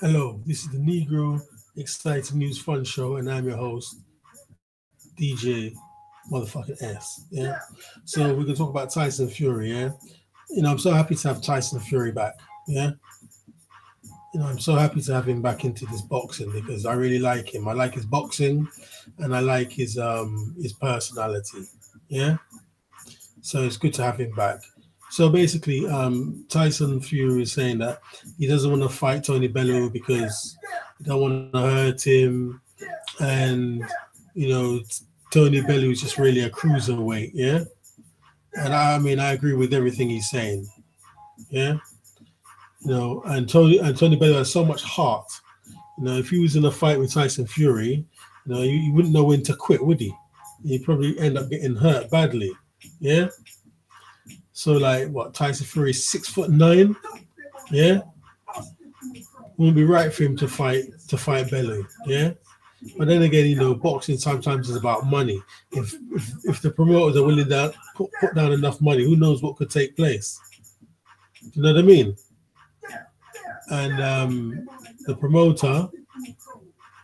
Hello, this is the Negro Exciting News Fun Show, and I'm your host, DJ Motherfucking S. Yeah. So we're gonna talk about Tyson Fury. Yeah. I'm so happy to have Tyson Fury back. Yeah. I'm so happy to have him back into this boxing because I really like him. I like his boxing, and I like his personality. Yeah. So it's good to have him back. So basically, Tyson Fury is saying that he doesn't want to fight Tony Bellew because he don't want to hurt him, and you know Tony Bellew is just really a cruiserweight, yeah. And I mean I agree with everything he's saying, yeah. And Tony Bellew has so much heart. If he was in a fight with Tyson Fury, you wouldn't know when to quit, would he? He'd probably end up getting hurt badly, yeah. So like what Tyson Fury is 6'9", yeah. Wouldn't be right for him to fight Bellew, yeah. But then again, boxing sometimes is about money. If the promoters are willing to put down enough money, who knows what could take place? You know what I mean? And the promoter,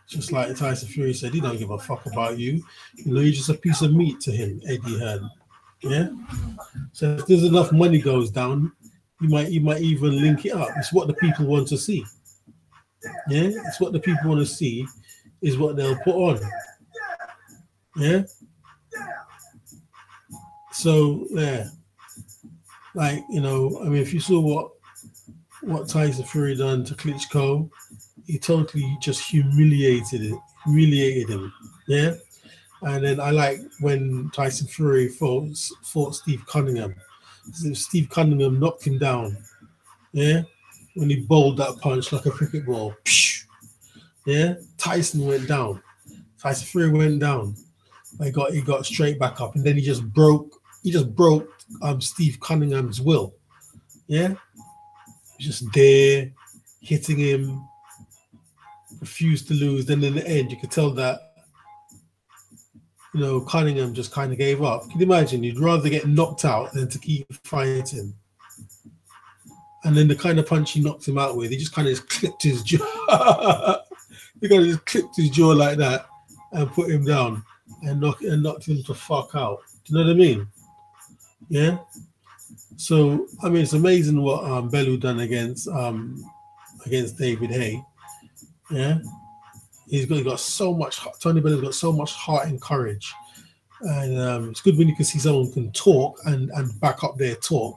just like Tyson Fury said, he don't give a fuck about you. You're just a piece of meat to him, Eddie Hearn. Yeah. So if there's enough money goes down, you might even link it up. It's what the people want to see. Yeah, it's what the people want to see is what they'll put on. Yeah. So yeah, like I mean, if you saw what Tyson Fury done to Klitschko, he totally just humiliated him. Yeah. And then I like when Tyson Fury fought Steve Cunningham. Steve Cunningham knocked him down. Yeah. When he bowled that punch like a cricket ball. Yeah. Tyson went down. Tyson Fury went down. He got straight back up, and then he just broke Steve Cunningham's will. Yeah. Just there, hitting him, refused to lose. Then in the end, you could tell that Cunningham just kind of gave up. Can you imagine? You'd rather get knocked out than to keep fighting. And then the kind of punch he knocked him out with, he just kind of just clipped his jaw. He kind of just clipped his jaw like that and put him down and knocked him to fuck out. Do you know what I mean? Yeah. So I mean, it's amazing what Bellew done against David Haye. Yeah. He's got so much. Tony Bellew's got so much heart and courage, and it's good when you can see someone can talk and back up their talk.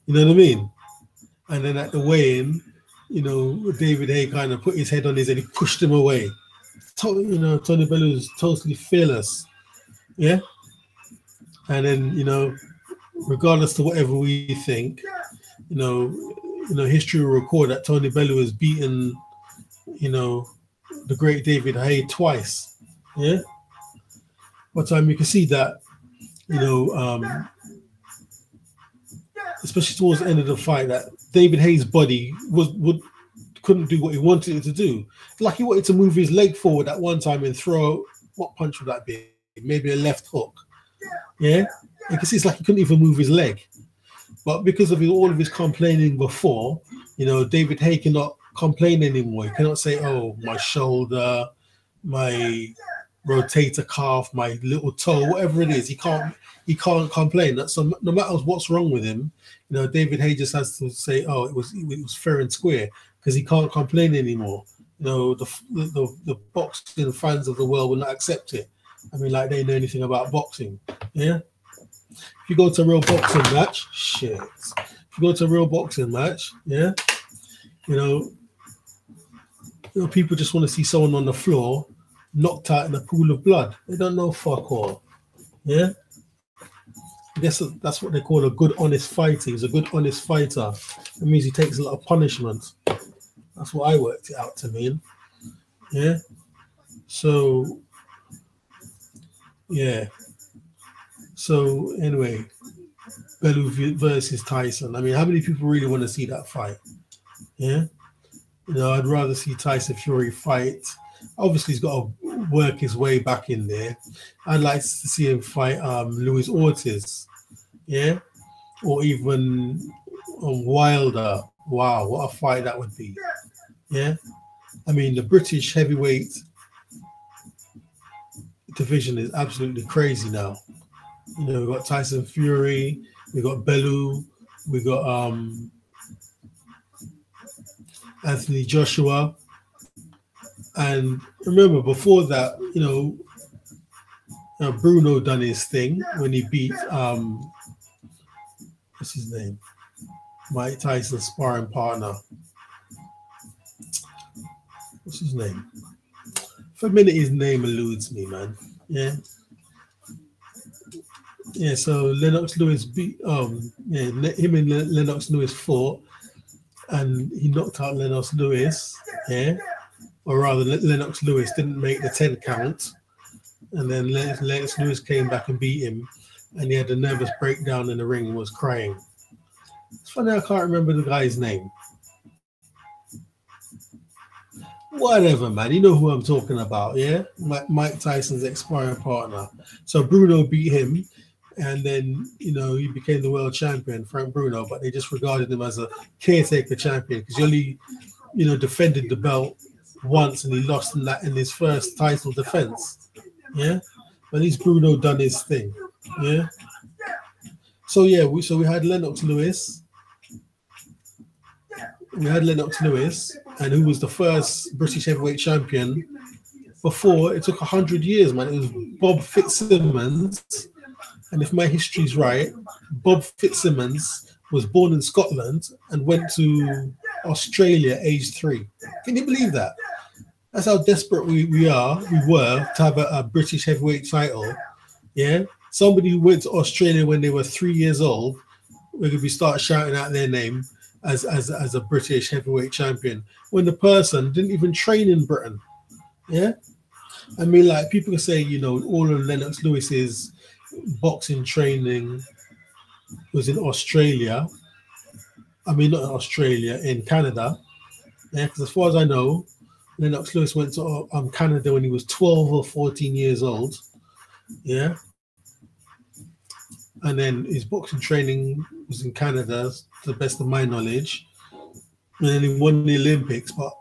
You know what I mean? And then at the weigh-in, David Haye kind of put his head on his head. He pushed him away. Tony Bellew is totally fearless. Yeah. And then regardless to whatever we think, history will record that Tony Bellew has beaten, the great David Haye twice. Yeah. But you can see that, especially towards the end of the fight, that David Haye's body couldn't do what he wanted it to do. Like he wanted to move his leg forward at one time and throw, what punch would that be? Maybe a left hook. Yeah. You can see it's like he couldn't even move his leg. But because of all of his complaining before, David Haye cannot complain anymore. You cannot say, oh, my shoulder, my rotator cuff, my little toe, whatever it is. He can't complain. So no matter what's wrong with him, David Haye just has to say, oh, it was fair and square, because he can't complain anymore. The boxing fans of the world will not accept it. I mean, like they know anything about boxing. Yeah. If you go to a real boxing match, shit. If you go to a real boxing match, yeah, people just want to see someone on the floor knocked out in a pool of blood. They don't know fuck all. Yeah. I guess that's what they call a good, honest fighter. He's a good, honest fighter. That means he takes a lot of punishment. That's what I worked it out to mean. Yeah. So, yeah. So anyway, Bellew versus Tyson. I mean, how many people really want to see that fight? Yeah. I'd rather see Tyson Fury fight. Obviously, he's got to work his way back in there. I'd like to see him fight Luis Ortiz. Yeah. Or even Wilder. Wow, what a fight that would be. Yeah, I mean the British heavyweight division is absolutely crazy now. You know, we've got Tyson Fury, we've got Bellew, we've got Anthony Joshua, and remember before that, Bruno done his thing when he beat what's his name, Mike Tyson's sparring partner. What's his name? For a minute, his name eludes me, man. Yeah. Yeah, so Lennox Lewis beat him and Lennox Lewis fought, and he knocked out Lennox Lewis, yeah, or rather Lennox Lewis didn't make the 10 count, and then Lennox Lewis came back and beat him, and he had a nervous breakdown in the ring and was crying. It's funny I can't remember the guy's name. Whatever, man. You know who I'm talking about, yeah? Mike Tyson's ex-sparring partner. So Bruno beat him, and then, he became the world champion, Frank Bruno, but they just regarded him as a caretaker champion because he only, defended the belt once and he lost in his first title defense, yeah? But at least Bruno done his thing, yeah? So, yeah, we had Lennox Lewis. We had Lennox Lewis, and who was the first British heavyweight champion before. It took 100 years, man. It was Bob Fitzsimmons. And if my history's right, Bob Fitzsimmons was born in Scotland and went to Australia aged 3. Can you believe that? That's how desperate we were to have a British heavyweight title. Yeah? Somebody who went to Australia when they were 3 years old, we could start shouting out their name as a British heavyweight champion when the person didn't even train in Britain. Yeah? I mean, like, people can say, all of Lennox Lewis's boxing training was in Australia. I mean, not in Australia, in Canada. Yeah, because as far as I know, Lennox Lewis went to Canada when he was 12 or 14 years old. Yeah. And then his boxing training was in Canada, to the best of my knowledge. And then he won the Olympics. But,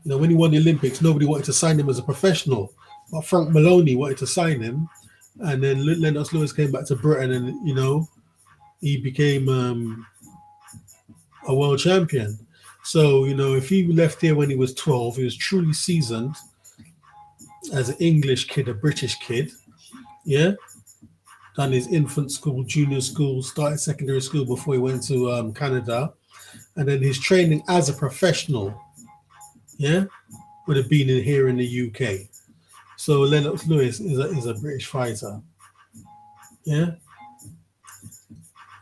when he won the Olympics, nobody wanted to sign him as a professional. But Frank Maloney wanted to sign him. And then Lennox Lewis came back to Britain and, he became a world champion. So, if he left here when he was 12, he was truly seasoned as an English kid, a British kid. Yeah. Done his infant school, junior school, started secondary school before he went to Canada. And then his training as a professional, yeah, would have been here in the UK. So Lennox Lewis is a British fighter. Yeah.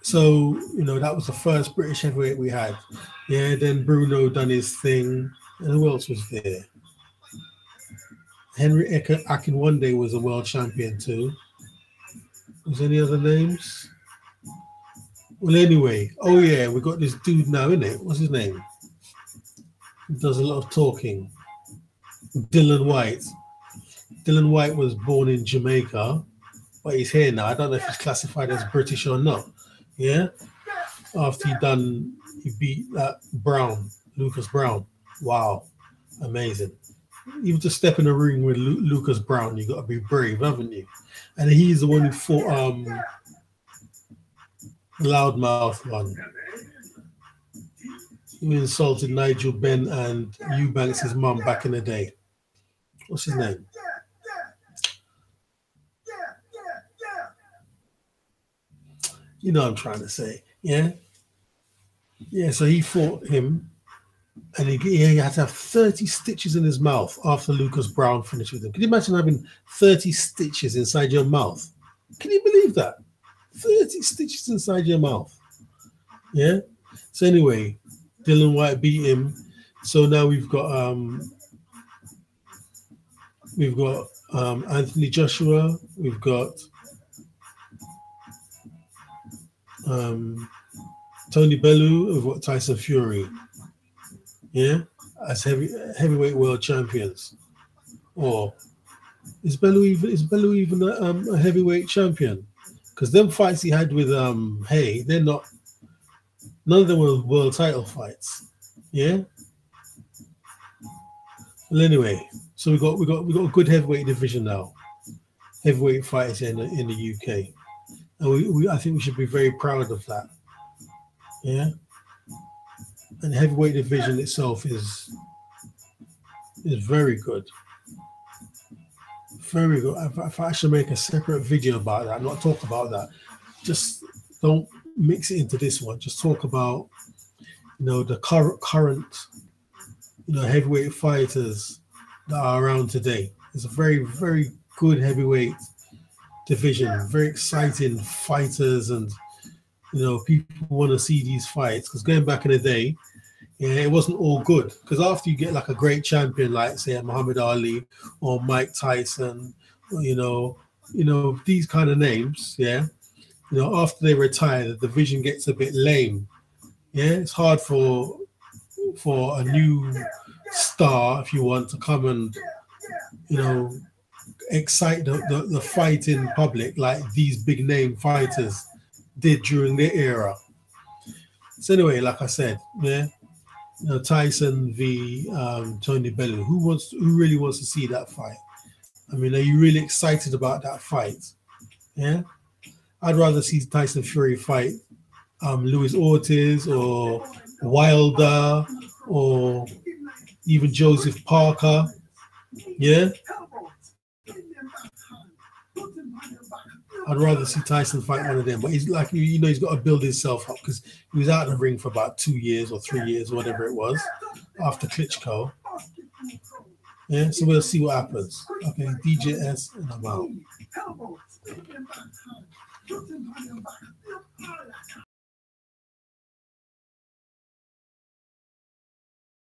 So, that was the first British heavyweight we had. Yeah, then Bruno done his thing. And who else was there? Henry Akinwande was a world champion too. Was any other names? Well, anyway, oh yeah, we got this dude now, innit? What's his name? He does a lot of talking. Dylan White. Dylan White was born in Jamaica, but he's here now. I don't know if he's classified as British or not. Yeah? After he beat that Lucas Brown. Wow. Amazing. Even to step in a ring with Lucas Brown, you got to be brave, haven't you? And he's the one who fought Loudmouth one. He insulted Nigel Benn and Eubanks' mum back in the day. What's his name? You know what I'm trying to say, yeah? Yeah, so he fought him, and he had to have 30 stitches in his mouth after Lucas Brown finished with him. Can you imagine having 30 stitches inside your mouth? Can you believe that? 30 stitches inside your mouth. Yeah? So anyway, Dylan White beat him. So now we've got Anthony Joshua, we've got Tony Bellew, we've got Tyson Fury. Yeah, as heavyweight world champions. Or is Bellew even a heavyweight champion? Because them fights he had with Hay, none of them were world title fights. Yeah. Well, anyway, so we got a good heavyweight division now. Heavyweight fighters in the UK, and I think we should be very proud of that. Yeah, and the heavyweight division itself is very good, very good. If I should make a separate video about that, not talk about that, just don't mix it into this one. Just talk about the current heavyweight fighters that are around today. It's a very very good heavyweight division, very exciting fighters, and people want to see these fights because going back in the day, yeah, it wasn't all good. Because after you get like a great champion, like say Muhammad Ali or Mike Tyson, or, these kind of names, yeah, after they retire, the division gets a bit lame. Yeah, it's hard for a new star, if you want, to come and excite the fighting public like these big name fighters did during their era. So anyway, like I said, yeah, Tyson v Tony Bellew. Who really wants to see that fight? I mean, are you really excited about that fight? Yeah, I'd rather see Tyson Fury fight Luis Ortiz or Wilder or even Joseph Parker. Yeah, I'd rather see Tyson fight one of them, but he's like, he's got to build himself up because he was out of the ring for about 2 years or 3 years, or whatever it was, after Klitschko. Yeah, so we'll see what happens. Okay, DJS, and I'm out.